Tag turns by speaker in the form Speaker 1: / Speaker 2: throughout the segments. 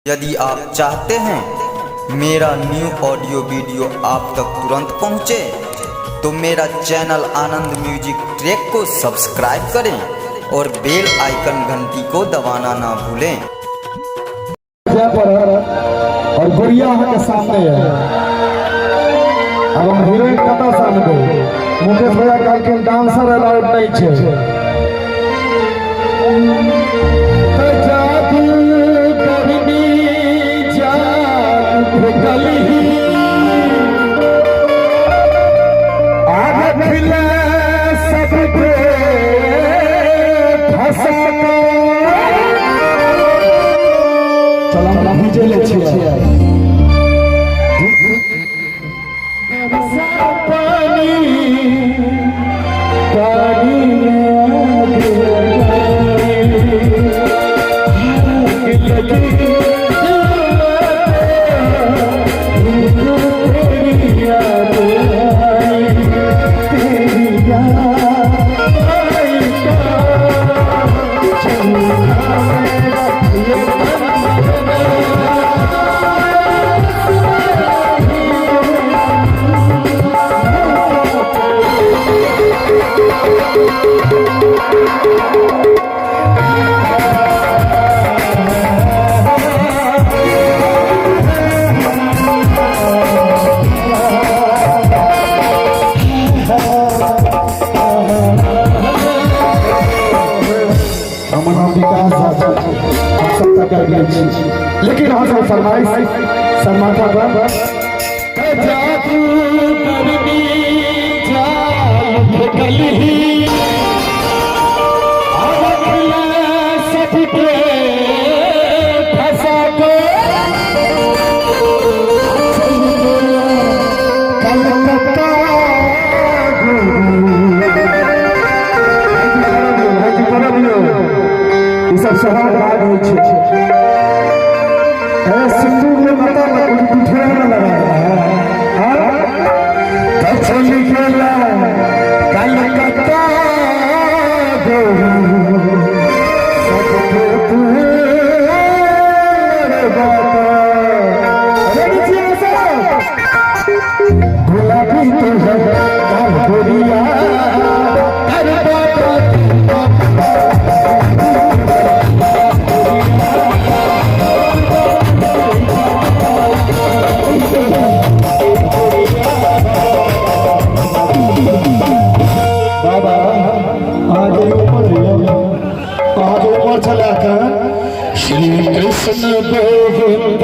Speaker 1: यदि आप चाहते हैं मेरा न्यू ऑडियो वीडियो आप तक तुरंत पहुंचे, तो मेरा चैनल आनंद म्यूजिक ट्रैक को सब्सक्राइब करें और बेल आइकन घंटी को दबाना ना भूलें।
Speaker 2: और गुड़िया के सामने है। अब हम हीरोइन कता सामने मुकेश भैया कहल के डांसर अलाउड नहीं छे। लेकिन हाँ सर फरमाइश सलमान सब शहर राज हो सिंधु में बता उठे में लगा कलकत्ता गुलाबी तो श्री कृष्ण गोविंद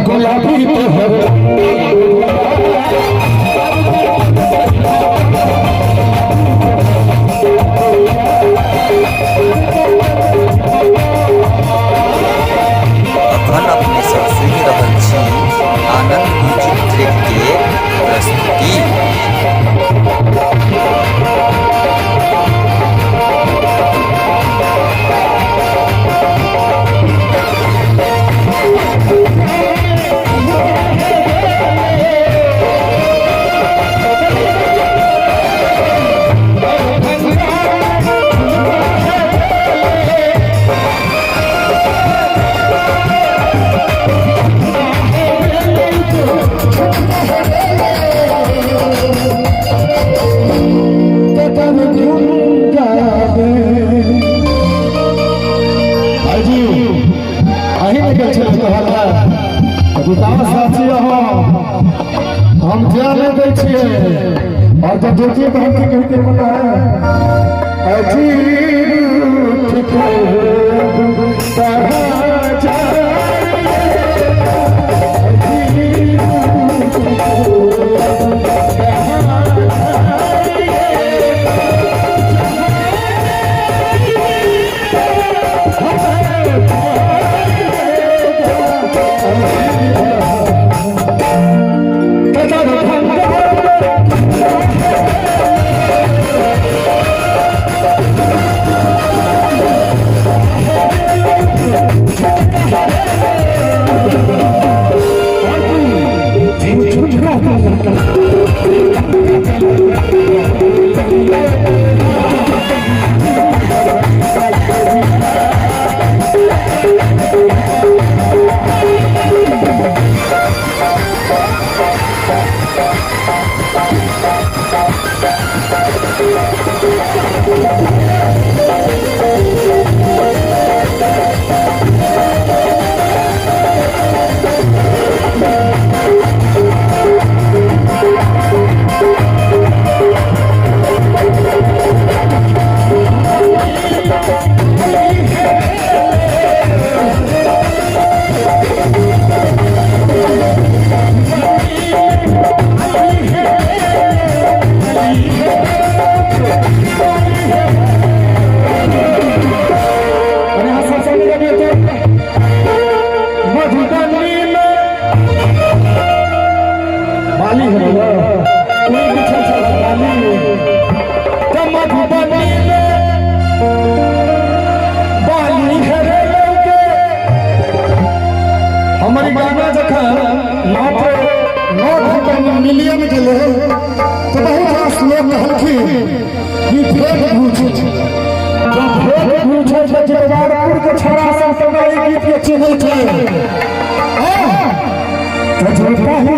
Speaker 2: गुलाबी तो
Speaker 1: अपने सब सुन रहल छी आनंद म्यूजिक ट्रैक के प्रस्तुति।
Speaker 2: Yeah. विकास साथी हम ध्यान नहीं दै छियै और जब देखिए तो हम कहीं के पता है अजीब हमारी गाना जखन मिलियन गेले तो बहुत रास लोग कहलखिन ई फेक पूछे जब फेक पूछे छै जवाबपुर के छोरा सब सब ई गीत के चिन्है छै तो झूठा ही